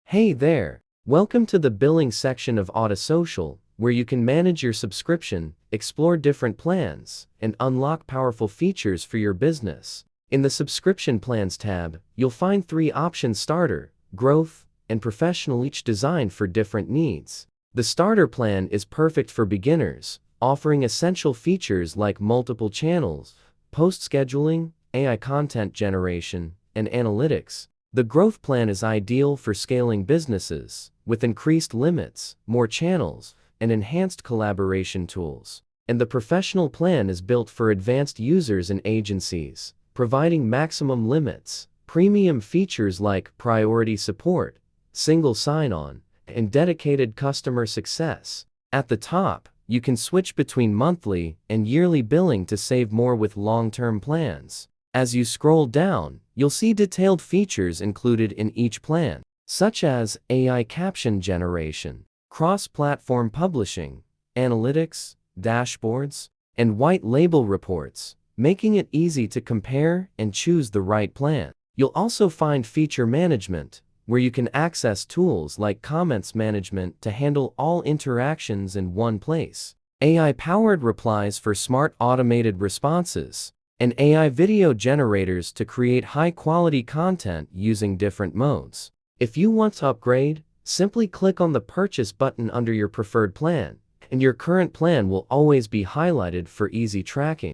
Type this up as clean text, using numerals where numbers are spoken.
Hey there! Welcome to the billing section of AutoSocial, where you can manage your subscription, explore different plans, and unlock powerful features for your business. In the Subscription Plans tab, you'll find three options: Starter, Growth, and Professional, each designed for different needs. The Starter plan is perfect for beginners, offering essential features like multiple channels, post scheduling, AI content generation, and analytics. The Growth plan is ideal for scaling businesses, with increased limits, more channels, and enhanced collaboration tools. And the Professional plan is built for advanced users and agencies, providing maximum limits, premium features like priority support, single sign-on, and dedicated customer success. At the top, you can switch between monthly and yearly billing to save more with long-term plans. As you scroll down, you'll see detailed features included in each plan, such as AI caption generation, cross-platform publishing, analytics, dashboards, and white label reports, making it easy to compare and choose the right plan. You'll also find feature management, where you can access tools like comments management to handle all interactions in one place, AI-powered replies for smart automated responses, and AI video generators to create high-quality content using different modes. If you want to upgrade, simply click on the Purchase button under your preferred plan, and your current plan will always be highlighted for easy tracking.